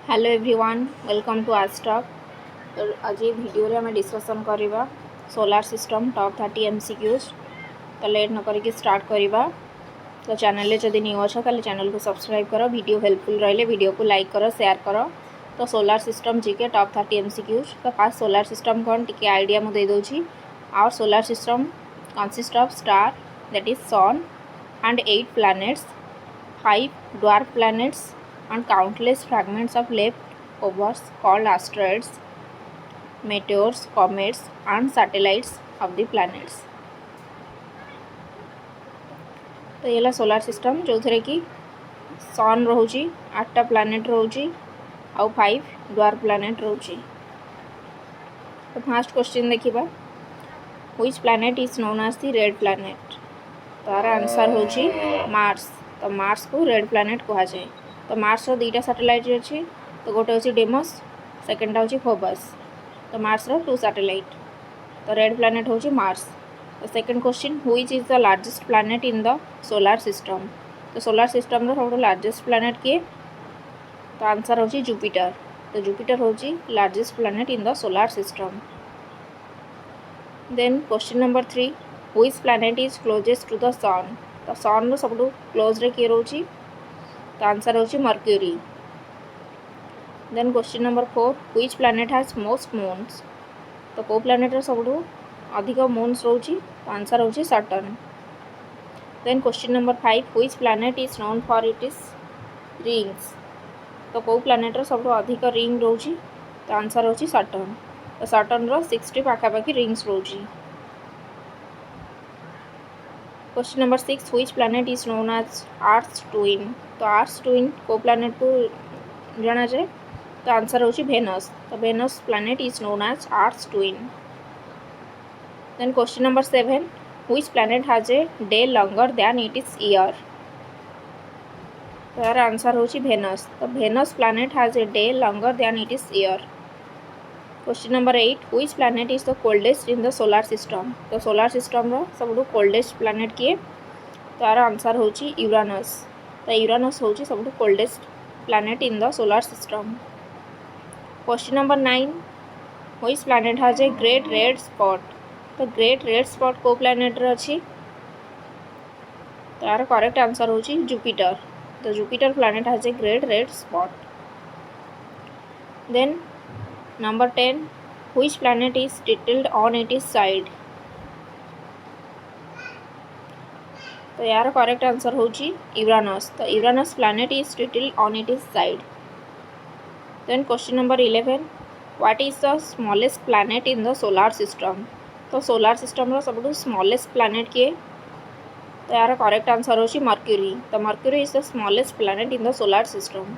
Hello everyone welcome to आज talk. तो आज ये वीडियो रे हमें डिस्कशन करवा सोलार सिस्टम टॉप 30 एमसीक्यूज। तो लेट न करके स्टार्ट करवा। तो चैनल जदि न्यू अच्छ ताले चैनल को सब्सक्राइब कर, वीडियो हेल्पफुल रहिले वीडियो को लाइक कर, शेयर कर। तो solar system GK top 30 MCQs. तो फास्ट सोलार सिस्टम कौन टी आइडिया मुझे देदे। Our solar system consist of star that is sun and 8 planets, 5 dwarf planets and countless fragments of leftovers called asteroids, meteors, comets and satellites of the planets। तो ये solar system जो थे कि सन रोची 8टा planet रोची आउ 5 dwarf planet रोची। तो first question देखिबा, which planet is known as the red planet. तार आंसर होची मार्स। तो मार्स को रेड प्लानेट कहा जाए। तो मार्स रो दुईटा सैटेलाइट अच्छी। तो गोटे हूँ डेमस, सेकेंडटा हूँ फोबस। तो मार्स रो 2 सैटेलाइट। तो रेड प्लानेट होची मार्स। तो second question, which is the largest planet in the solar system. तो सोलार सिस्टम रो सब लार्जेस्ट प्लानेट किए। तो आंसर होची जुपिटर। तो जुपिटर होची largest planet in the solar system. Then question number 3, which planet is closest to the sun. तो sun रो सब क्लोज रे किए रोची। तो आंसर होची Mercury. Then question number 4, which planet has most moons. तो को प्लानेट रो सब अधिक मून्स रोची। तो आंसर होची Saturn. Then question number 5, which planet is known for its rings. तो को प्लानेट रो सब अधिक रिंग रोची। तो आंसर होची सैटर्न। तो सैटर्न रो 60 पाखापाखि रिंग्स रोची। Question number 6, which planet is known as Earth's twin. तो आर्थ्स ट्विन को प्लानेट को जाना जाए। तो आंसर होची वेनस। तो Venus planet is known as Earth's twin. Then question number 7, which planet has a day longer than it is year. तो यार आंसर होची वेनस। तो Venus planet has a day longer than it is year. Question number 8, which planet is the coldest in the solar system. तो solar system रो सब coldest planet किए। तो यार आंसर होची यूरानस। तो यूरानस होची सब coldest planet in the solar system. Question number 9, which planet has a great red spot. तो ग्रेट रेड स्पॉट को प्लानेट रे अच्छी। तो यार करेक्ट आंसर होची जुपिटर। तो Jupiter planet has a great red spot. Then number 10, which planet is tilted on it is side. तो यार करेक्ट आंसर होची यूरानस। तो Uranus planet is tilted on it is side. Then question number 11, what is the smallest planet in the solar system. तो solar system रो सब smallest planet किए। तो यार करेक्ट आंसर होची मर्क्यूरी। तो Mercury is the smallest planet in the solar system.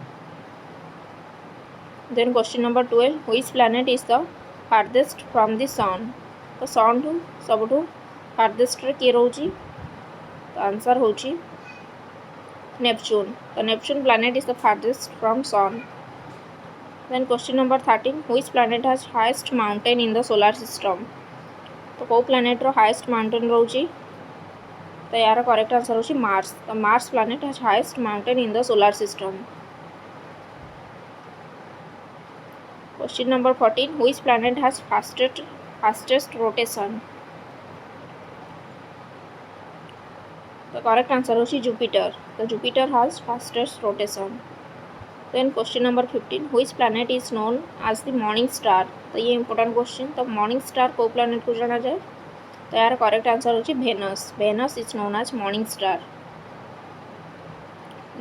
Then question number 12, which planet is the farthest from the sun. तो sun ठू सब फारदेस्ट रे किए रोची। तो आंसर होची नेपच्यून। तो Neptune planet is the farthest from sun. Then question number 13, which planet has highest mountain in the solar system. तो को प्लानेट रो हाईएस्ट माउंटेन रोची। तो यार करेक्ट आंसर होची मार्स। तो Mars planet has highest mountain in the solar system. Question number 14, which planet has fastest rotation. तो correct answer होची जुपिटर। तो Jupiter has fastest rotation. Then question number 15, which planet is known as the morning star. तो ये important question. तो morning star को planet को जाना जाए। तो यार करेक्ट आंसर होची Venus. Venus is known as morning star.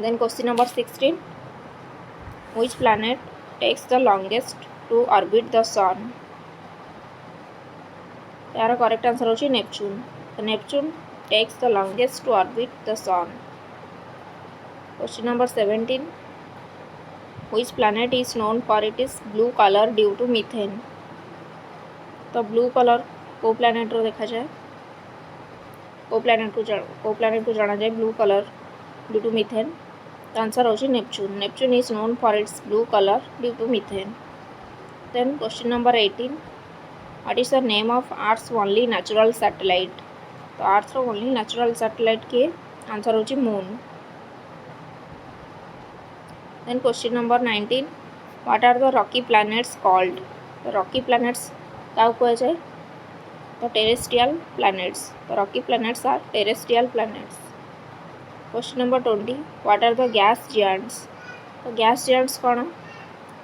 Then question number 16, which planet takes the longest to orbit the sun. यार करेक्ट आंसर होची नेपच्यून। तो Neptune takes the longest to orbit the sun. Question number 17, which planet is known for it is blue colour due to methane. तो blue colour को planet रो देखा जाए। को planet को जाना जाए blue colour due to methane. तो आंसर होची Neptune. Neptune is known for its blue colour due to methane. Then question number 18, what is the name of Earth's only natural satellite. तो आर्थ्स रो only natural satellite के answer होची moon. Then question number 19, what are the rocky planets called? तो rocky planets क्या कह जाए? तो terrestrial planets. तो rocky planets are terrestrial planets. Question number 20, what are the gas giants? तो गैस जियांट्स कौन?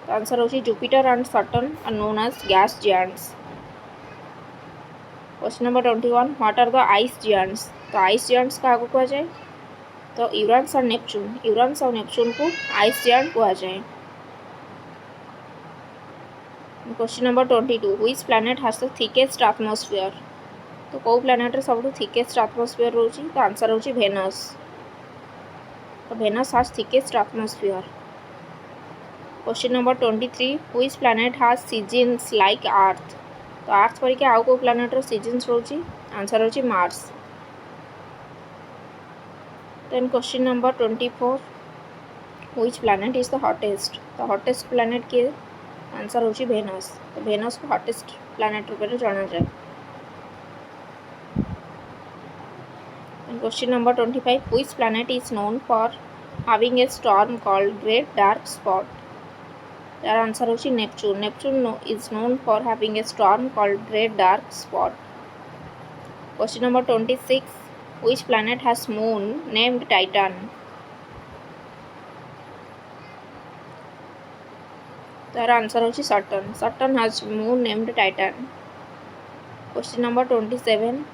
तो आंसर होची Jupiter and Saturn are known as gas giants. Question number 21, what are the ice giants? तो ice giants क्या कह जाए? तो Uranus और नेपच्यून। यूरानस और नेपच्यून को आइस जियांट कह जाए। Question number 22, which planet has the thickest atmosphere? तो कौ प्लैनेट सब थिकेस्ट एटमॉस्फेयर रोची? तो आंसर होची वेनस। तो Venus has thickest atmosphere. Question number 23, which planet has seasons like earth? तो अर्थ परिके आउ को प्लैनेट सीजन्स रोची? आंसर होची Mars. Then question number 24, which planet is the hottest? तो हॉटेस्ट प्लैनेट किए? आंसर होची वेनस। तो वेनस को हॉटेस्ट प्लैनेट रूप में जाना जाए। Question number 25, which planet is known for having a storm called great dark spot? यार आंसर होची Neptune. Neptune is known for having a storm called great dark spot. Question number 26, which planet has moon named Titan? तार answer होची Saturn. Saturn has moon named Titan. Question number 27,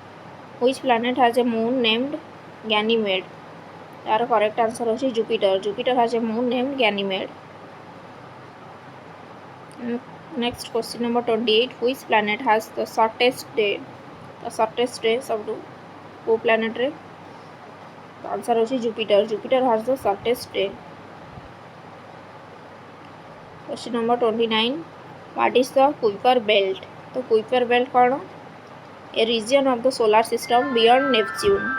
which planet has a moon named Ganymede? तार correct answer होची Jupiter. Jupiter has a moon named Ganymede. Next question number 28, which planet has the shortest day? The shortest day सब को planet रे? तो answer होची Jupiter. Jupiter has the shortest day. Question number 29, what is the Kuiper belt? तो Kuiper belt कौन? A region of the solar system beyond Neptune.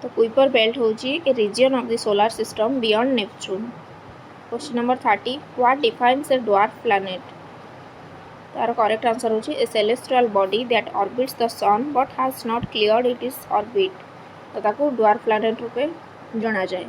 तो Kuiper belt होची a region of the solar system beyond Neptune. Question number 30, what defines a dwarf planet? तार correct answer होची a celestial body that orbits the sun but has not cleared it is orbit. तो ताको dwarf planet रूपे जाना जाए।